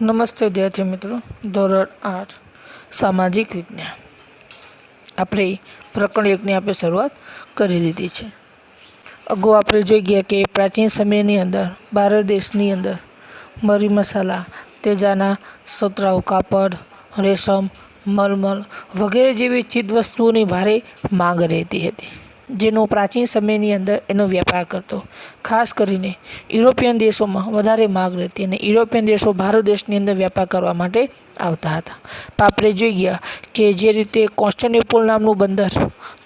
નમસ્તે વિદ્યાર્થી મિત્રો, ધોરણ 8 સામાજિક વિજ્ઞાન આપણે પ્રકરણ 1ની આપણે શરૂઆત કરી દીધી છે। અગાઉ આપણે જોઈ ગયા કે પ્રાચીન સમયની અંદર ભારત દેશની અંદર મરી મસાલા, તેજાના સતરાઉ કાપડ, રેશમ, મલમલ વગેરે જેવી ચીજવસ્તુઓની ભારે માંગ રહેતી હતી, જેનો પ્રાચીન સમયની અંદર એનો વ્યાપાર કરતો। ખાસ કરીને યુરોપિયન દેશોમાં વધારે માંગ રહેતી અને યુરોપિયન દેશો ભારત દેશની અંદર વ્યાપાર કરવા માટે આવતા હતા। આપણે જોઈ ગયા કે જે રીતે કોન્સ્ટેન્ટિનોપલ નામનું બંદર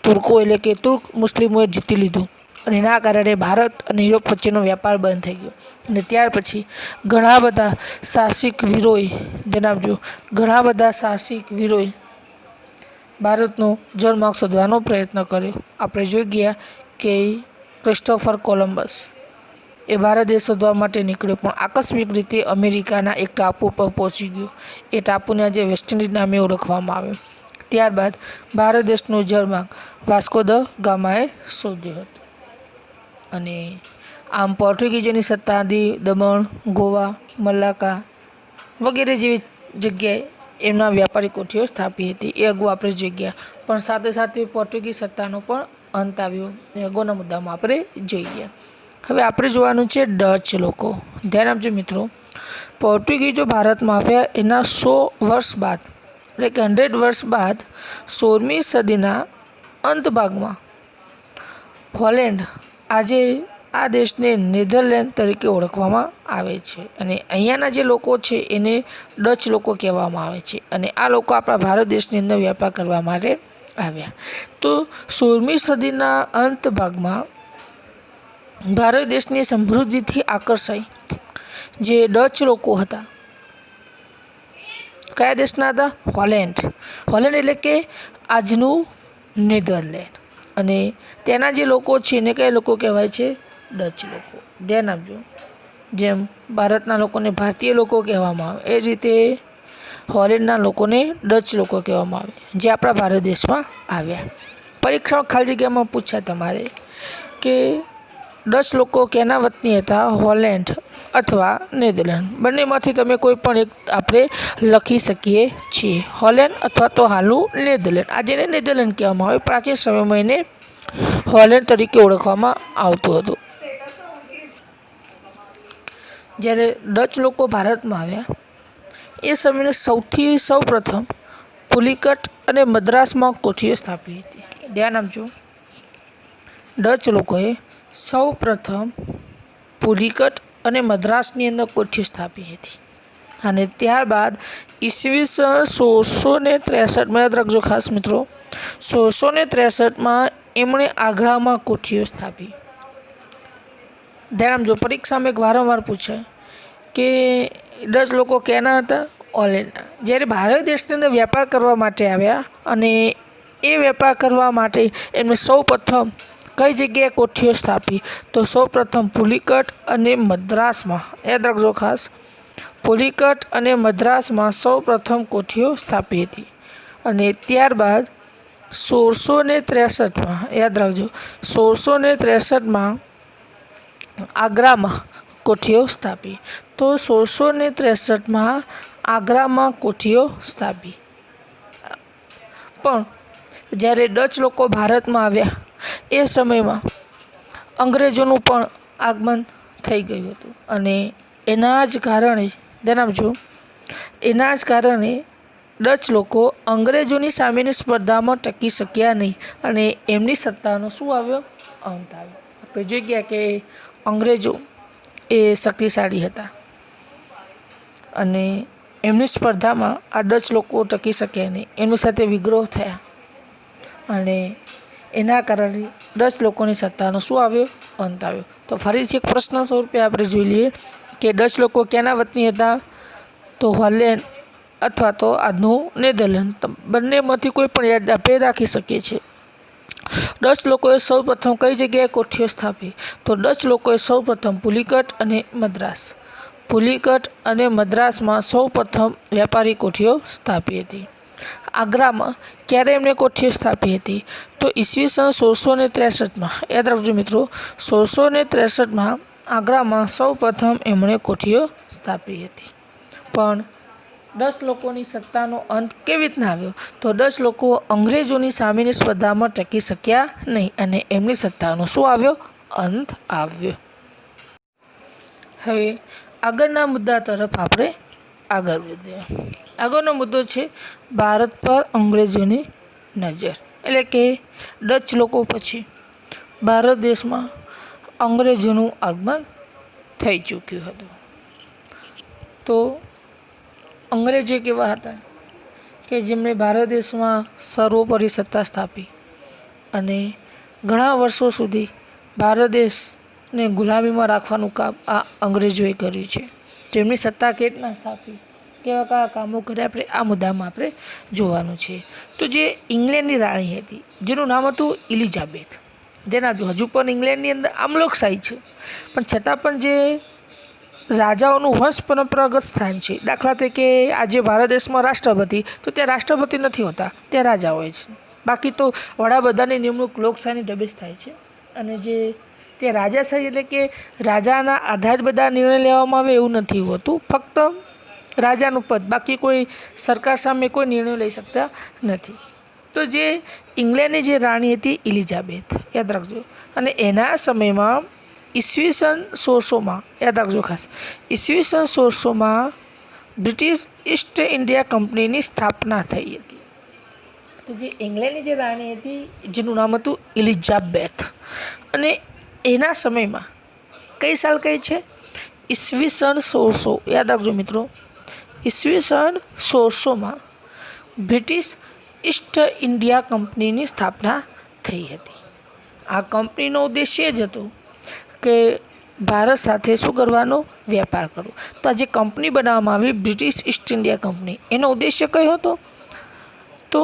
તુર્કો એટલે કે તુર્ક મુસ્લિમોએ જીતી લીધું અને એના કારણે ભારત અને યુરોપ વચ્ચેનો વ્યાપાર બંધ થઈ ગયો અને ત્યાર પછી ઘણા બધા સાહસિક વીરોએ ભારતનો જળમાર્ગ શોધવાનો પ્રયત્ન કર્યો। આપણે જોઈ ગયા કે ક્રિસ્ટોફર કોલંબસ એ ભારત દેશ શોધવા માટે નીકળ્યો, પણ આકસ્મિક રીતે અમેરિકાના એક ટાપુ પર પહોંચી ગયો। એ ટાપુને આજે વેસ્ટ ઇન્ડિઝ નામે ઓળખવામાં આવ્યો। ત્યારબાદ ભારત દેશનો જળમાર્ગ વાસ્કો દ ગામાએ શોધ્યો હતો અને આમ પોર્ટુગીઝોની સત્તાથી દમણ, ગોવા, મલાક્કા વગેરે જેવી જગ્યાએ એમના વ્યાપારી કોઠીઓ સ્થાપી હતી, એ અગાઉ આપણે જોઈ ગયા। પણ સાથે સાથે પોર્ટુગીઝ સત્તાનો પણ અંત આવ્યો એ અગાઉના મુદ્દામાં આપણે જોઈ ગયા। હવે આપણે જોવાનું છે ડચ લોકો। ધ્યાન આપજો મિત્રો, પોર્ટુગીઝો ભારતમાં આવ્યા એના 100 વર્ષ બાદ એટલે કે 100 વર્ષ બાદ 16મી સદીના અંત ભાગમાં હોલેન્ડ, આજે આ દેશને નેધરલેન્ડ તરીકે ઓળખવામાં આવે છે અને અહીંયાના જે લોકો છે એને ડચ લોકો કહેવામાં આવે છે અને આ લોકો આપણા ભારત દેશની અંદર વ્યાપાર કરવા માટે આવ્યા। તો 16મી સદીના અંત ભાગમાં ભારત દેશની સમૃદ્ધિથી આકર્ષાઈ જે ડચ લોકો હતા, કયા દેશના હતા? હોલેન્ડ એટલે કે આજનું નેધરલેન્ડ, અને તેના જે લોકો છે એને કયા લોકો કહેવાય છે? ડચ લોકો। ધ્યાન આપજો, જેમ ભારતના લોકોને ભારતીય લોકો કહેવામાં આવે એ રીતે હોલેન્ડના લોકોને ડચ લોકો કહેવામાં આવે, જે આપણા ભારત દેશમાં આવ્યા। પરીક્ષામાં ખાલી જગ્યામાં પૂછ્યા તમારે કે ડચ લોકો કેના વતની હતા? હોલેન્ડ અથવા નેધરલેન્ડ, બંનેમાંથી તમે કોઈ પણ એક આપણે લખી શકીએ છીએ, હોલેન્ડ અથવા તો હાલનું નેધરલેન્ડ। આ જેને નેધરલેન્ડ કહેવામાં આવે, પ્રાચીન સમયમાં એને હોલેન્ડ તરીકે ઓળખવામાં આવતું હતું। જ્યારે ડચ લોકો ભારતમાં આવ્યા એ સમયે સૌ પ્રથમ પુલિકટ અને મદ્રાસમાં કોઠીઓ સ્થાપી હતી। ધ્યાન આપજો, ડચ લોકોએ સૌ પ્રથમ પુલિકટ અને મદ્રાસની અંદર કોઠીઓ સ્થાપી હતી અને ત્યારબાદ ઈસવીસન 1663 યાદ રાખજો ખાસ મિત્રો, 1663માં એમણે આગ્રામાં કોઠીઓ સ્થાપી। ધ્યાન આપજો, પરીક્ષામાં એક વારંવાર પૂછાય કે ડચ લોકો કેના હતા? હોલેન્ડના। જ્યારે ભારત દેશની અંદર વ્યાપાર કરવા માટે આવ્યા અને એ વેપાર કરવા માટે એમણે સૌ પ્રથમ કઈ જગ્યાએ કોઠીઓ સ્થાપી? તો સૌ પ્રથમ પુલિકટ અને મદ્રાસમાં, યાદ રાખજો ખાસ, પુલિકટ અને મદ્રાસમાં સૌ પ્રથમ કોઠીઓ સ્થાપી હતી અને ત્યારબાદ 1663માં, યાદ રાખજો, 1663માં આગ્રામાં કોઠીઓ સ્થાપી। તો 1663માં આગ્રામાં કોઠીઓ સ્થાપી। પણ જ્યારે ડચ લોકો ભારતમાં આવ્યા એ સમયમાં અંગ્રેજોનું પણ આગમન થઈ ગયું હતું અને એના જ કારણે, ધ્યાન આપજો, એના જ કારણે ડચ લોકો અંગ્રેજોની સામેની સ્પર્ધામાં ટકી શક્યા નહીં અને એમની સત્તાનો શું આવ્યો? અંત આવ્યો। આપણે જોઈ ગયા કે અંગ્રેજો એ શક્તિશાળી હતા અને એમની સ્પર્ધામાં આ ડચ લોકો ટકી શક્યા નહીં, એમની સાથે વિગ્રહ થયા અને એના કારણે ડચ લોકોની સત્તાનો શું આવ્યો? અંત આવ્યો। તો ફરીથી એક પ્રશ્ન સ્વરૂપે આપણે જોઈ લઈએ કે ડચ લોકો ક્યાંના વતની હતા? તો હોલેન્ડ અથવા તો આજનું નેધરલેન્ડ, બંનેમાંથી કોઈ પણ યાદ આપણે રાખી શકીએ છીએ। ડચ લોકોએ સૌ પ્રથમ કઈ જગ્યાએ કોઠીઓ સ્થાપી? તો ડચ લોકોએ સૌ પ્રથમ પુલિકટ અને મદ્રાસમાં સૌ પ્રથમ વ્યાપારી કોઠીઓ સ્થાપી હતી। આગ્રામાં ક્યારે એમણે કોઠીઓ સ્થાપી હતી? તો ઈસવીસન 1663માં, યાદ રાખજો મિત્રો, 1663માં આગ્રામાં સૌ પ્રથમ એમણે કોઠીઓ સ્થાપી હતી। પણ 10 લોકોની સત્તાનો અંત કેવી રીતના આવ્યો? તો 10 લોકો અંગ્રેજોની સામેની સ્પર્ધામાં ટકી શક્યા નહીં અને એમની સત્તાનો શું આવ્યો? અંત આવ્યો. હવે આગળના મુદ્દા તરફ આપણે આગળ વધીએ. આગળનો મુદ્દો છે ભારત પર અંગ્રેજોની નજર. એટલે કે ડચ લોકો પછી ભારત દેશમાં અંગ્રેજોનું આગમન થઈ ચૂક્યું હતું. તો અંગ્રેજો કેવા હતા કે જેમણે ભારત દેશમાં સર્વોપરી સત્તા સ્થાપી અને ઘણા વર્ષો સુધી ભારત દેશને ગુલામીમાં રાખવાનું કામ આ અંગ્રેજોએ કર્યું છે. તેમની સત્તા કેટલા સ્થાપી, કેવા કયા કામો કર્યા, આપણે આ મુદ્દામાં આપણે જોવાનું છે. તો જે ઇંગ્લેન્ડની રાણી હતી જેનું નામ હતું એલિઝાબેથ, જેના હજુ પણ ઇંગ્લેન્ડની અંદર આમલોકશાહી છે, પણ છતાં પણ જે રાજાઓનું વંશ પરંપરાગત સ્થાન છે. દાખલા તરીકે આજે ભારત દેશમાં રાષ્ટ્રપતિ, તો ત્યાં રાષ્ટ્રપતિ નથી હોતા, ત્યાં રાજા હોય છે. બાકી તો વડાપ્રધાનની નિમણૂક લોકશાહીની ઢબે થાય છે અને જે તે રાજાશાહી એટલે કે રાજાના આધાર બધા નિર્ણય લેવામાં આવે એવું નથી હોતું. ફક્ત રાજાનું પદ, બાકી કોઈ સરકાર સામે કોઈ નિર્ણય લઈ શકતા નથી. તો જે ઇંગ્લેન્ડની જે રાણી હતી એલિઝાબેથ, યાદ રાખજો. અને એના સમયમાં ઈસવીસન 1600માં, યાદ રાખજો ખાસ, ઈસવીસન 1600માં બ્રિટિશ ઈસ્ટ ઇન્ડિયા કંપનીની સ્થાપના થઈ હતી. તો જે ઇંગ્લેન્ડની જે રાણી હતી જેનું નામ હતું એલિઝાબેથ, અને એના સમયમાં કઈ સાલ કઈ છે? ઈસવીસન 1600. યાદ રાખજો મિત્રો, ઈસવીસન 1600માં બ્રિટિશ ઈસ્ટ ઇન્ડિયા કંપનીની સ્થાપના થઈ હતી. આ કંપનીનો ઉદ્દેશ્ય જ હતો કે ભારત સાથે શું કરવાનો? વેપાર કરવો. તો આ જે કંપની બનાવવામાં આવી બ્રિટિશ ઈસ્ટ ઇન્ડિયા કંપની, એનો ઉદ્દેશ્ય કયો હતો? તો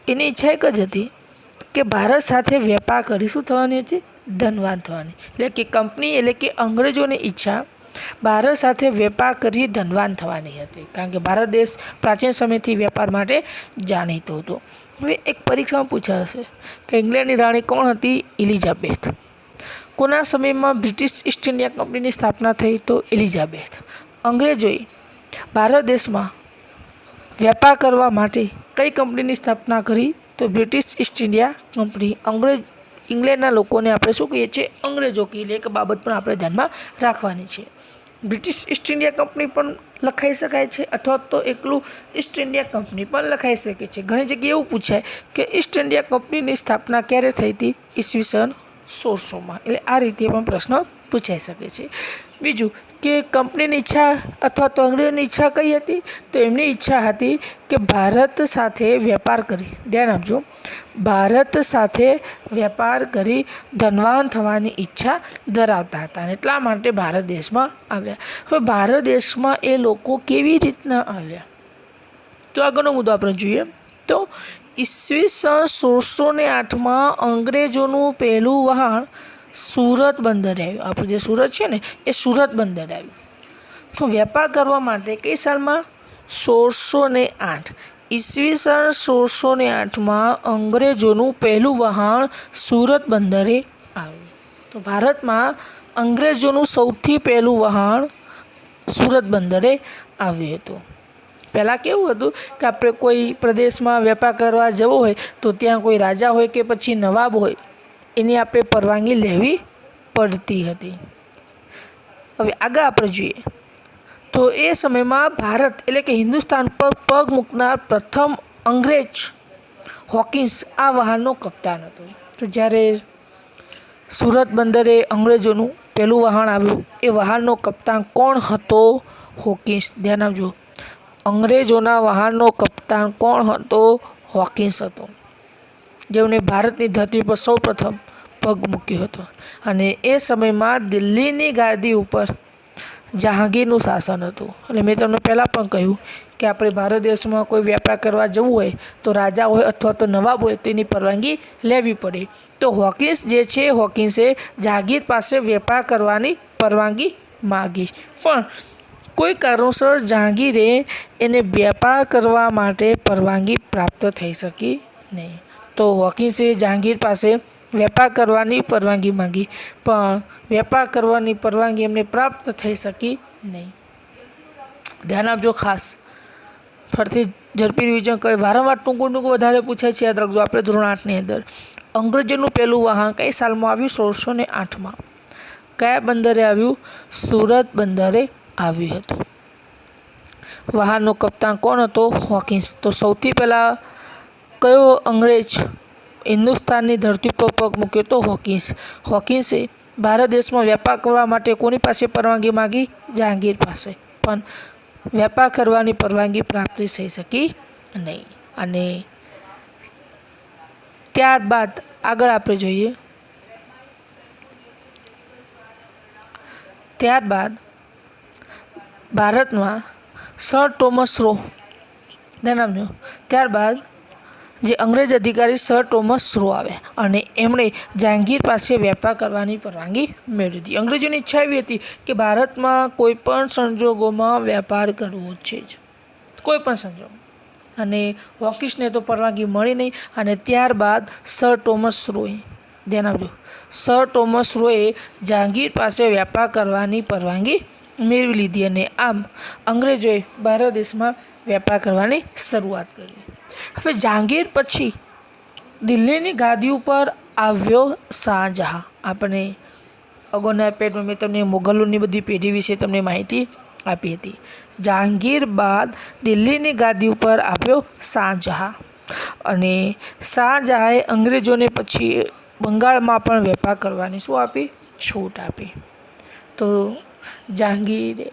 એની ઈચ્છા એક જ હતી કે ભારત સાથે વેપાર કરી શું થવાની હતી? ધનવાન થવાની. એટલે કે કંપની એટલે કે અંગ્રેજોની ઈચ્છા ભારત સાથે વેપાર કરી ધનવાન થવાની હતી, કારણ કે ભારત દેશ પ્રાચીન સમયથી વેપાર માટે જાણીતો હતો. હવે એક પરીક્ષામાં પૂછાશે કે ઇંગ્લેન્ડની રાણી કોણ હતી? એલિઝાબેથ. કોના સમયમાં બ્રિટિશ ઈસ્ટ ઇન્ડિયા કંપનીની સ્થાપના થઈ? તો એલિઝાબેથ. અંગ્રેજોએ ભારત દેશમાં વેપાર કરવા માટે કઈ કંપનીની સ્થાપના કરી? તો બ્રિટિશ ઈસ્ટ ઇન્ડિયા કંપની. ઇંગ્લેન્ડના લોકોને આપણે શું કહીએ છીએ? અંગ્રેજો કહીએ. એક બાબત પણ આપણે ધ્યાનમાં રાખવાની છે. બ્રિટિશ ઈસ્ટ ઇન્ડિયા કંપની પણ લખાઈ શકાય છે, અથવા તો એકલું ઈસ્ટ ઇન્ડિયા કંપની પણ લખાઈ શકે છે. ઘણી જગ્યાએ એવું પૂછાય કે ઈસ્ટ ઇન્ડિયા કંપનીની સ્થાપના ક્યારે થઈ હતી? ઈસવીસન 1600માં. એટલે આ રીતે પણ પ્રશ્ન પૂછાઈ શકે છે. બીજું કે કંપનીની ઈચ્છા અથવા તો અંગ્રેજોની ઈચ્છા કઈ હતી? તો એમની ઈચ્છા હતી કે ભારત સાથે વેપાર કરી, ધ્યાન આપજો, ભારત સાથે વેપાર કરી ધનવાન થવાની ઈચ્છા ધરાવતા હતા અને એટલા માટે ભારત દેશમાં આવ્યા. હવે ભારત દેશમાં એ લોકો કેવી રીતના આવ્યા? તો આગળનો મુદ્દો આપણે જોઈએ. તો ઈસવીસન 1608માં અંગ્રેજોનું પહેલું વહાણ સુરત બંદરે આવ્યું. આપણું જે સુરત છે ને એ સુરત બંદરે આવ્યું. તો વેપાર કરવા માટે કઈ સાલમાં? 1608. ઈસવીસન 1608માં અંગ્રેજોનું પહેલું વહાણ સુરત બંદરે આવ્યું. તો ભારતમાં અંગ્રેજોનું સૌથી પહેલું વહાણ સુરત બંદરે આવ્યું હતું. પહેલાં કેવું હતું કે આપણે કોઈ પ્રદેશમાં વેપાર કરવા જવો હોય તો ત્યાં કોઈ રાજા હોય કે પછી નવાબ હોય, એની આપણે પરવાનગી લેવી પડતી હતી. હવે આગળ આપણે જોઈએ તો એ સમયમાં ભારત એટલે કે હિન્દુસ્તાન પર પગ મૂકનાર પ્રથમ અંગ્રેજ હોકિન્સ આ વહાણનો કપ્તાન હતો. તો જ્યારે સુરત બંદરે અંગ્રેજોનું પહેલું વહાણ આવ્યું, એ વહાણનો કપ્તાન કોણ હતો? હોકિન્સ. ધ્યાન આપજો, અંગ્રેજોના વહાણનો કપ્તાન કોણ હતો? હોકિન્સ હતો, જેમણે ભારતની ધરતી પર સૌ પ્રથમ પગ મૂક્યો હતો. અને એ સમયમાં દિલ્હીની ગાદી ઉપર જહાંગીરનું શાસન હતું. એટલે મેં તમને પહેલાં પણ કહ્યું કે આપણે ભારત દેશમાં કોઈ વેપાર કરવા જવું હોય તો રાજા હોય અથવા તો નવાબ હોય તેની પરવાનગી લેવી પડે. તો હોકિન્સ જે છે, હોકિન્સે જહાંગીર પાસે વેપાર કરવાની પરવાનગી માગી, પણ કોઈ કારણોસર જહાંગીરે એને વેપાર કરવા માટે પરવાનગી પ્રાપ્ત થઈ શકી નહીં. તો હોકિન્સે જહાંગીર પાસે વેપાર કરવાની પરવાનગી માંગી, પણ વેપાર કરવાની પરવાનગી એમને પ્રાપ્ત થઈ શકી નહીં. ધ્યાન આપજો ખાસ, ફરીથી ઝડપી રિવિઝન કરી વારંવાર ટૂંકું વધારે પૂછાય છે, યાદ રાખજો. આપણે ધોરણ 8ની અંદર અંગ્રેજોનું પહેલું વાહન કઈ સાલમાં આવ્યું? 1608માં. કયા બંદરે આવ્યું? સુરત બંદરે આવ્યું હતું. વાહનનો કપ્તાન કોણ હતો? હોકિન્સ. તો સૌથી પહેલાં કયો અંગ્રેજ હિન્દુસ્તાનની ધરતી પર પગ મૂક્યો? તો હોકિન્સ. હોકિન્સે ભારત દેશમાં વેપાર કરવા માટે કોની પાસે પરવાનગી માગી? જહાંગીર પાસે. પણ વેપાર કરવાની પરવાનગી પ્રાપ્ત થઈ શકી નહીં. અને ત્યારબાદ આગળ આપણે જોઈએ, ત્યારબાદ ભારતમાં સર ટોમસ રો, ધ્યાન આપજો, ત્યારબાદ જે અંગ્રેજ અધિકારી સર ટોમસ રો આવે અને એમણે જહાંગીર પાસે વેપાર કરવાની પરવાનગી મેળવી હતી. અંગ્રેજોની ઈચ્છા એવી હતી કે ભારતમાં કોઈ પણ સંજોગોમાં વેપાર કરવો છે જ, કોઈ પણ સંજોગ. અને હોકિન્સને તો પરવાનગી મળી નહીં. અને ત્યારબાદ સર ટોમસ રોએ, ધ્યાન આપજો, સર ટોમસ રોએ જહાંગીર પાસે વેપાર કરવાની પરવાનગી મેળવી લીધી અને આમ અંગ્રેજોએ ભારત દેશમાં વેપાર કરવાની શરૂઆત કરી. હવે જહાંગીર પછી દિલ્હીની ગાદી ઉપર આવ્યો શાહજહાં. આપણે અગાઉના પેઢીમાં મેં તમને મુગલોની બધી પેઢી વિશે તમને માહિતી આપી હતી. જહાંગીર બાદ દિલ્હીની ગાદી ઉપર આવ્યો શાહજહાં અને શાહજહાંએ અંગ્રેજોને પછી બંગાળમાં પણ વેપાર કરવાની શું આપી? છૂટ આપી. તો જહાંગીરે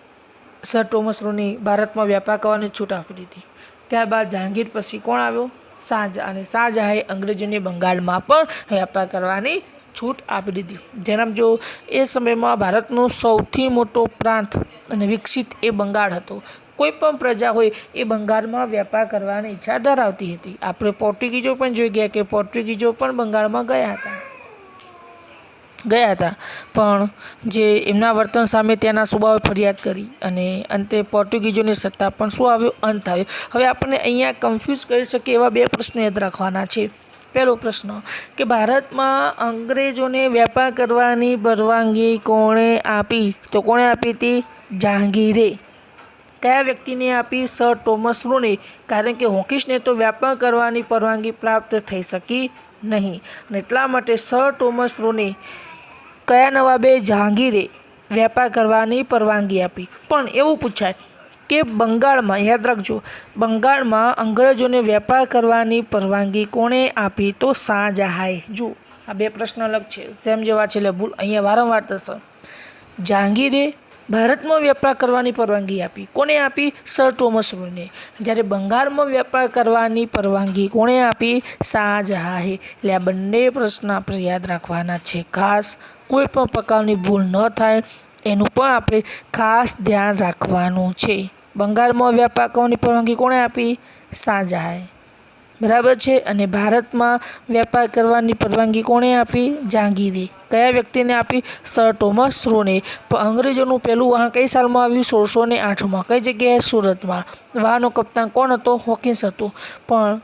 સર ટોમસ રોની ભારતમાં વેપાર કરવાની છૂટ આપી દીધી. ત્યારબાદ જહાંગીર પછી કોણ આવ્યો? શાહજહાં. અને શાહજહાંએ અંગ્રેજોને બંગાળમાં પણ વેપાર કરવાની છૂટ આપી દીધી. જેનામ જો એ સમયમાં ભારતનો સૌથી મોટો પ્રાંત અને વિકસિત એ બંગાળ હતો. કોઈ પણ પ્રજા હોય એ બંગાળમાં વેપાર કરવાની ઈચ્છા ધરાવતી હતી. આપણે પોર્ટુગીઝો પણ જોઈ ગયા કે પોર્ટુગીઝો પણ બંગાળમાં ગયા હતા, પણ જે એમના વર્તન સામે ત્યાંના સુબાઓએ ફરિયાદ કરી અને અંતે પોર્ટુગીઝોની સત્તા પણ શું આવ્યો? અંત આવ્યો. હવે આપણને અહીંયા કન્ફ્યુઝ કરી શકે એવા બે પ્રશ્નો યાદ રાખવાના છે. પહેલો પ્રશ્ન કે ભારતમાં અંગ્રેજોને વેપાર કરવાની પરવાનગી કોણે આપી? તો કોણે આપી હતી? જહાંગીરે. કયા વ્યક્તિને આપી? સર ટોમસ રોને. કારણ કે હોકિન્સને તો વેપાર કરવાની પરવાનગી પ્રાપ્ત થઈ શકી નહીં અને એટલા માટે સર ટોમસ રોને કયા નવાબે? જહાંગીરે વેપાર કરવાની પરવાનગી આપી. પણ એવું પૂછાય કે બંગાળમાં, યાદ રાખજો, બંગાળમાં અંગ્રેજોને વેપાર કરવાની પરવાનગી કોણે આપી? તો શાહજહાંએ. જો આ બે પ્રશ્ન અલગ છે, સેમ જેવા છે એટલે ભૂલ અહીંયા વારંવાર થશે. જહાંગીરે ભારતમાં વેપાર કરવાની પરવાનગી આપી. કોને આપી? સર ટોમસ રોને. જ્યારે બંગાળમાં વેપાર કરવાની પરવાનગી કોણે આપી? શાહજહાંએ. એટલે આ બંને પ્રશ્ન આપણે યાદ રાખવાના છે ખાસ. કોઈ પણ પ્રકારની ભૂલ ન થાય એનું પણ આપણે ખાસ ધ્યાન રાખવાનું છે. બંગાળમાં વેપાર કરવાની પરવાનગી કોણે આપી? શાહજહાંએ. બરાબર છે. અને ભારતમાં વેપાર કરવાની પરવાનગી કોણે આપી? જહાંગીરે. કયા વ્યક્તિને આપી? સર ટોમસ રોને. પણ અંગ્રેજોનું પહેલું વાહન કઈ સાલમાં આવ્યું? 1608માં. કઈ જગ્યાએ? સુરતમાં. વાહનનો કપ્તાન કોણ હતો? હોકિન્સ હતો. પણ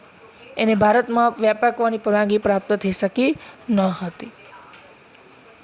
એને ભારતમાં વેપાર કરવાની પરવાનગી પ્રાપ્ત થઈ શકી ન હતી.